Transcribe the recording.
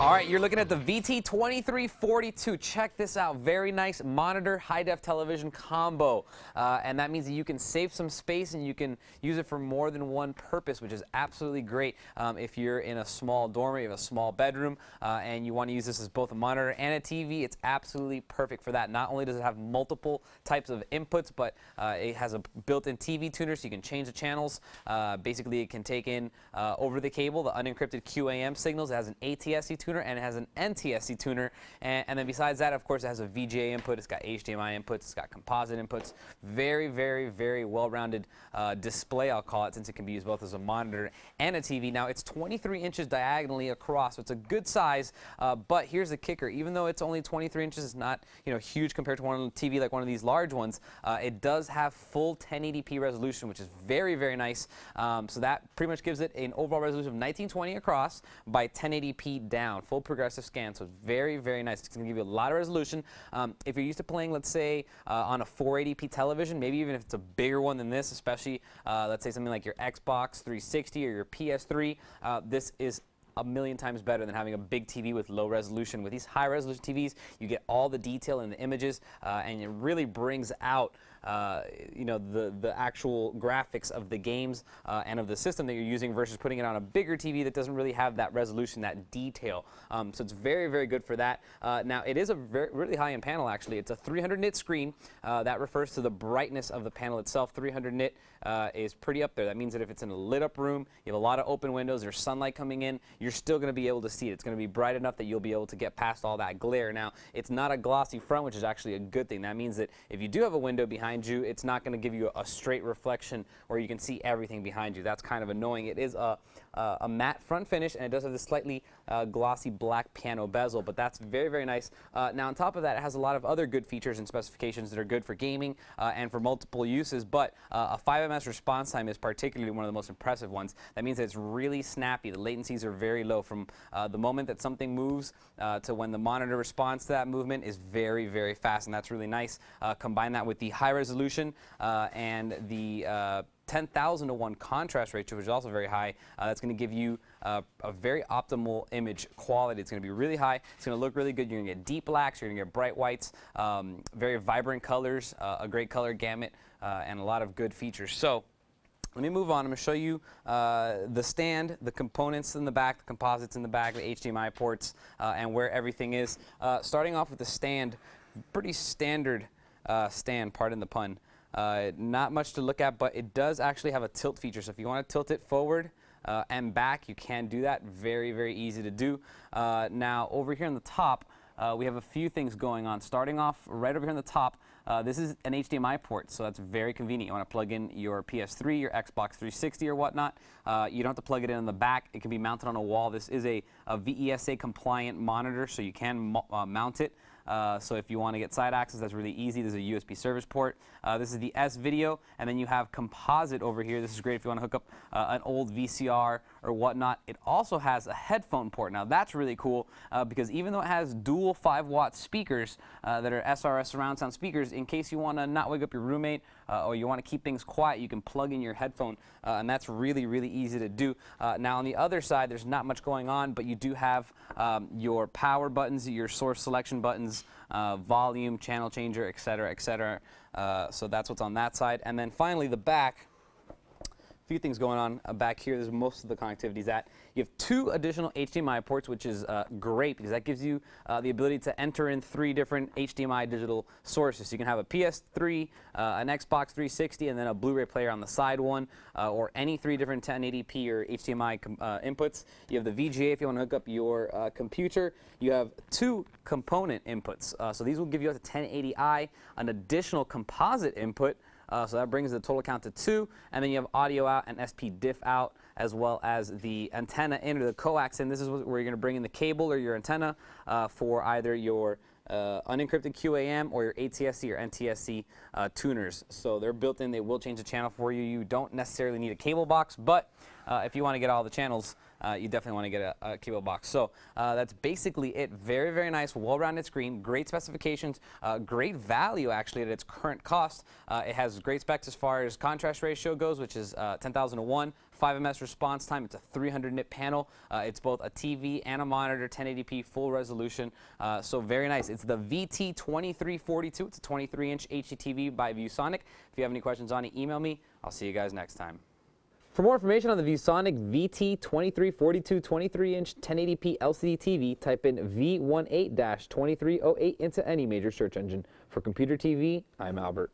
All right, you're looking at the VT2342. Check this out. Very nice monitor, high-def television combo. And that means that you can save some space and you can use it for more than one purpose, which is absolutely great if you're in a small dorm or you have a small bedroom and you want to use this as both a monitor and a TV. It's absolutely perfect for that. Not only does it have multiple types of inputs, but it has a built-in TV tuner so you can change the channels. Basically, it can take in over the cable the unencrypted QAM signals. It has an ATSC tuner and it has an NTSC tuner, and then besides that, of course, it has a VGA input, it's got HDMI inputs, it's got composite inputs. Very, very, very well-rounded display, I'll call it, since it can be used both as a monitor and a TV. Now, it's 23 inches diagonally across, so it's a good size, but here's the kicker. Even though it's only 23 inches, it's not, huge compared to one TV like one of these large ones, it does have full 1080p resolution, which is very, very nice. So that pretty much gives it an overall resolution of 1920 across by 1080p down. Full progressive scan, so it's very, very nice. It's going to give you a lot of resolution. If you're used to playing, let's say, on a 480p television, maybe even if it's a bigger one than this, especially, let's say something like your Xbox 360 or your PS3, this is a million times better than having a big TV with low resolution. With these high resolution TVs, you get all the detail in the images, and it really brings out the actual graphics of the games and of the system that you're using versus putting it on a bigger TV that doesn't really have that resolution, that detail. So it's very, very good for that. Now, it is a really high-end panel, actually. It's a 300 nit screen. That refers to the brightness of the panel itself. 300 nit is pretty up there. That means that if it's in a lit-up room, you have a lot of open windows, there's sunlight coming in, you're still going to be able to see it. It's going to be bright enough that you'll be able to get past all that glare. Now, it's not a glossy front, which is actually a good thing. That means that if you do have a window behind you, it's not going to give you a straight reflection where you can see everything behind you. That's kind of annoying. It is a matte front finish, and it does have this slightly glossy black piano bezel, but that's very, very nice. Now, on top of that, it has a lot of other good features and specifications that are good for gaming and for multiple uses, but a 5ms response time is particularly one of the most impressive ones. That means that it's really snappy. The latencies are very low. From the moment that something moves to when the monitor responds to that movement is very, very fast, and that's really nice. Combine that with the high resolution and the 10,000 to 1 contrast ratio, which is also very high. That's going to give you a very optimal image quality. It's going to be really high. It's going to look really good. You're going to get deep blacks. You're going to get bright whites, very vibrant colors, a great color gamut, and a lot of good features. So let me move on. I'm going to show you the stand, the components in the back, the composites in the back, the HDMI ports, and where everything is. Starting off with the stand, pretty standard stand, pardon the pun. Not much to look at, but it does actually have a tilt feature. So if you want to tilt it forward and back, you can do that. Very, very easy to do. Now, over here on the top, we have a few things going on. Starting off right over here on the top, this is an HDMI port, so that's very convenient. You want to plug in your PS3, your Xbox 360 or whatnot. You don't have to plug it in the back. It can be mounted on a wall. This is a VESA compliant monitor, so you can mount it. So if you want to get side access, that's really easy. There's a USB service port. This is the S-Video, and then you have composite over here. This is great if you want to hook up an old VCR or whatnot. It also has a headphone port. Now that's really cool because even though it has dual 5-watt speakers that are SRS surround sound speakers, in case you want to not wake up your roommate or you want to keep things quiet, you can plug in your headphone, and that's really, really easy to do. Now on the other side, there's not much going on, but you do have your power buttons, your source selection buttons, volume, channel changer, etc., etc. So that's what's on that side. And then finally, the back. A few things going on back here. There's most of the connectivities at. You have 2 additional HDMI ports, which is great because that gives you the ability to enter in 3 different HDMI digital sources. So you can have a PS3, an Xbox 360, and then a Blu-ray player on the side one, or any 3 different 1080p or HDMI inputs. You have the VGA if you want to hook up your computer. You have 2 component inputs. So these will give you up to 1080i, an additional composite input. So that brings the total count to 2, and then you have audio out and SP diff out, as well as the antenna in or the coax in. This is where you're going to bring in the cable or your antenna for either your unencrypted QAM or your ATSC or NTSC tuners. So they're built in. They will change the channel for you. You don't necessarily need a cable box, but if you want to get all the channels, you definitely want to get a cable box. So that's basically it. Very, very nice, well-rounded screen, great specifications, great value actually at its current cost. It has great specs as far as contrast ratio goes, which is 10,000 to 1. 5 ms response time. It's a 300 nit panel. It's both a TV and a monitor, 1080p full resolution. So very nice. It's the VT2342. It's a 23-inch HDTV by Viewsonic. If you have any questions on it, email me. I'll see you guys next time. For more information on the Viewsonic VT2342 23-inch 1080p LCD TV, type in V18-2308 into any major search engine. For Computer TV, I'm Albert.